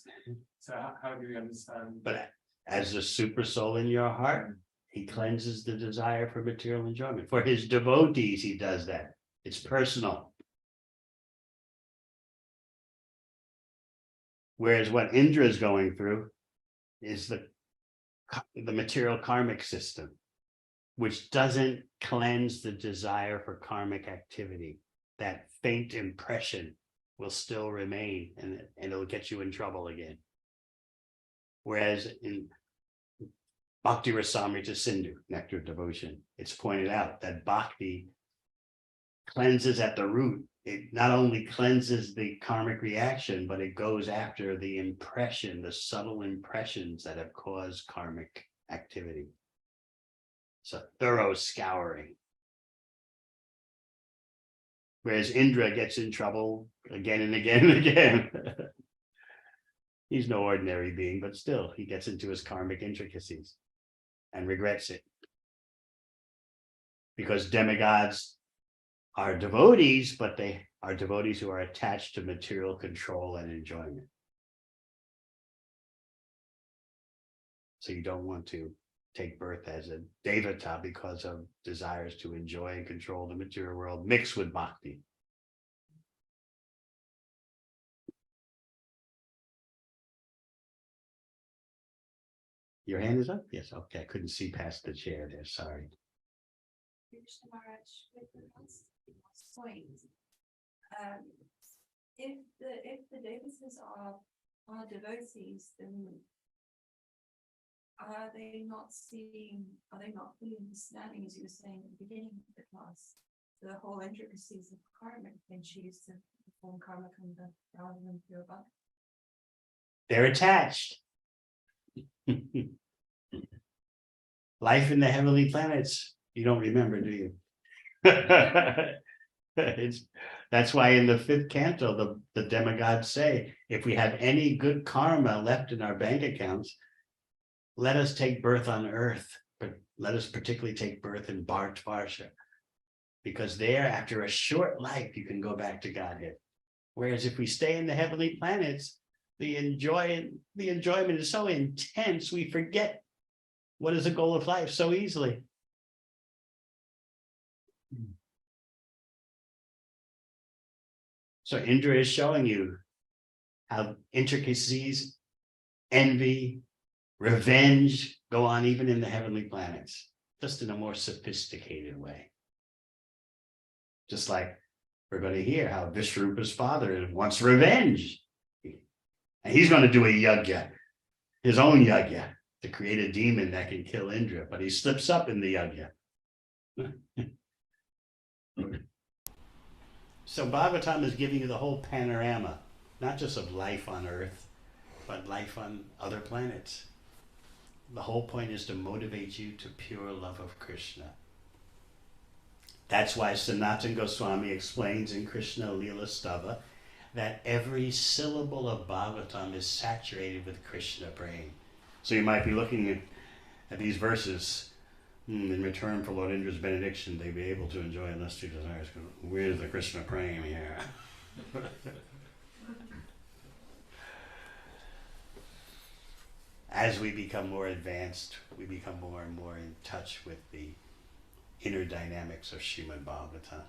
so how do we understand? But as the super soul in your heart, he cleanses the desire for material enjoyment. For his devotees, he does that. It's personal. Whereas what Indra is going through is the material karmic system, which doesn't cleanse the desire for karmic activity. That faint impression will still remain, and it'll get you in trouble again. Whereas in Bhakti Rasamrita Sindhu, Nectar of Devotion, it's pointed out that bhakti cleanses at the root. It not only cleanses the karmic reaction, but it goes after the impression, the subtle impressions that have caused karmic activity. It's a thorough scouring. Whereas Indra gets in trouble again and again and again. He's no ordinary being, but still, he gets into his karmic intricacies and regrets it. Because demigods are devotees, but they are devotees who are attached to material control and enjoyment. So you don't want to take birth as a devata because of desires to enjoy and control the material world mixed with bhakti. Your hand is up? Yes, okay. I couldn't see past the chair there, sorry. Krishna Maharaj, with the last point, if the devotees are devotees, then are they not fully understanding, as you were saying at the beginning of the class, the whole intricacies of karma when she used to perform karma kanda rather than pure bhakti? They're attached. Life in the heavenly planets, you don't remember, do you? That's why in the 5th canto, the demigods say, if we have any good karma left in our bank accounts, let us take birth on earth, but let us particularly take birth in Bhartvarsha, because there, after a short life, you can go back to Godhead. Whereas if we stay in the heavenly planets, the enjoyment is so intense, we forget what is the goal of life so easily. So Indra is showing you how intricacies, envy, revenge go on even in the heavenly planets, just in a more sophisticated way. Just like we're going to hear how Vishrupa's father wants revenge. And he's going to do a yajna, his own yajna, to create a demon that can kill Indra, but he slips up in the yajna. So Bhagavatam is giving you the whole panorama, not just of life on Earth, but life on other planets. The whole point is to motivate you to pure love of Krishna. That's why Sanatana Goswami explains in Krishna Leela Stava that every syllable of Bhagavatam is saturated with Krishna praying. So you might be looking at these verses, in return for Lord Indra's benediction, they'd be able to enjoy lusty desires. Where's the Krishna praying here? As we become more advanced, we become more and more in touch with the inner dynamics of Srimad Bhagavatam.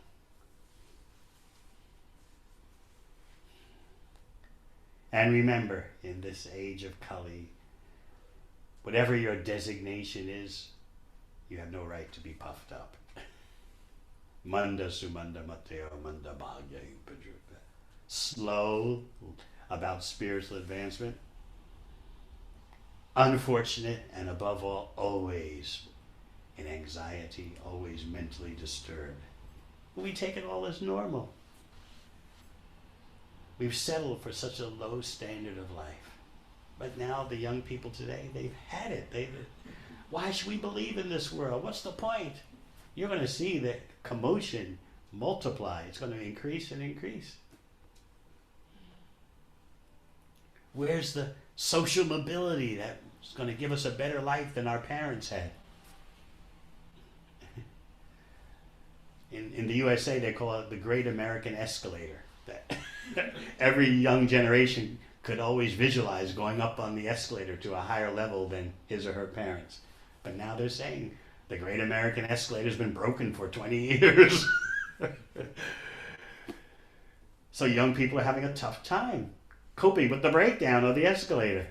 And remember, in this age of Kali, whatever your designation is, you have no right to be puffed up. Manda sumanda mateo manda bhagya upajuta. Slow about spiritual advancement. Unfortunate, and above all, always in anxiety, always mentally disturbed. We take it all as normal. We've settled for such a low standard of life. But now the young people today, they've had it. Why should we believe in this world? What's the point? You're going to see the commotion multiply. It's going to increase and increase. Where's the social mobility that's going to give us a better life than our parents had? In the USA, they call it the Great American Escalator. That every young generation could always visualize going up on the escalator to a higher level than his or her parents. But now they're saying the Great American Escalator has been broken for 20 years. So young people are having a tough time coping with the breakdown of the escalator.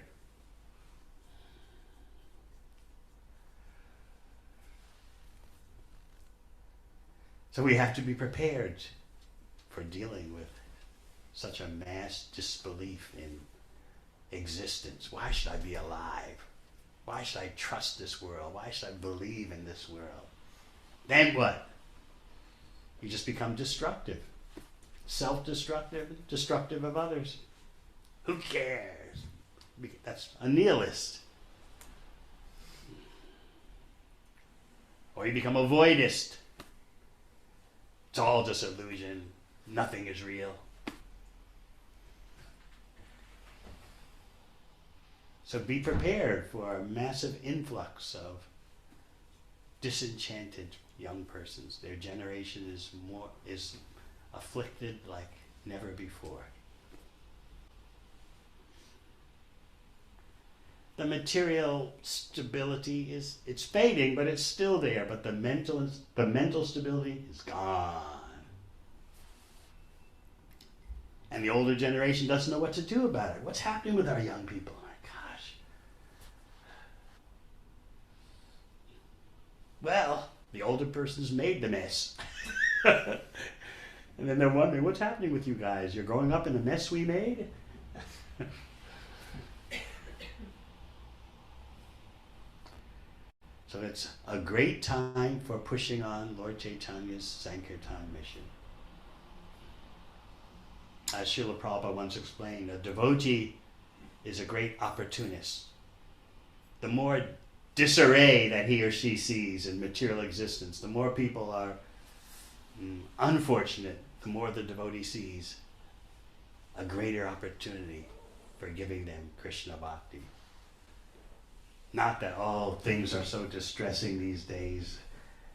So we have to be prepared for dealing with such a mass disbelief in existence. Why should I be alive? Why should I trust this world? Why should I believe in this world? Then what? You just become destructive. Self-destructive, destructive of others. Who cares? That's a nihilist. Or you become a voidist. It's all just illusion. Nothing is real. So be prepared for a massive influx of disenchanted young persons. Their generation is afflicted like never before. The material stability it's fading, but it's still there. But the mental stability is gone. And the older generation doesn't know what to do about it. What's happening with our young people? My gosh. Well, the older person's made the mess. And then they're wondering, what's happening with you guys? You're growing up in the mess we made? So it's a great time for pushing on Lord Chaitanya's Sankirtan mission. As Srila Prabhupada once explained, a devotee is a great opportunist. The more disarray that he or she sees in material existence, the more people are unfortunate, the more the devotee sees a greater opportunity for giving them Krishna Bhakti. Not that, oh, things are so distressing these days,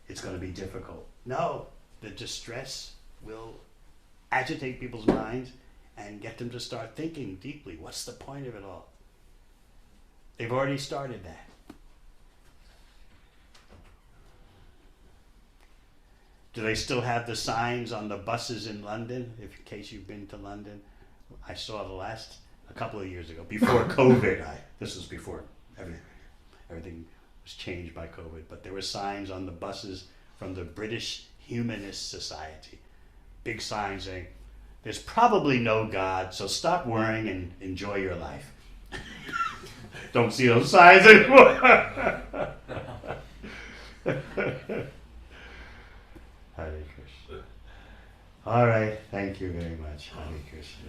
it's going to be difficult. No, the distress will agitate people's minds and get them to start thinking deeply. What's the point of it all? They've already started that. Do they still have the signs on the buses in London? In case you've been to London, I saw a couple of years ago, before COVID. This was before everything was changed by COVID, but there were signs on the buses from the British Humanist Society. Big signs saying, there's probably no God, so stop worrying and enjoy your life. Don't see those signs anymore. Hare Krishna. All right, thank you very much. Hare Krishna.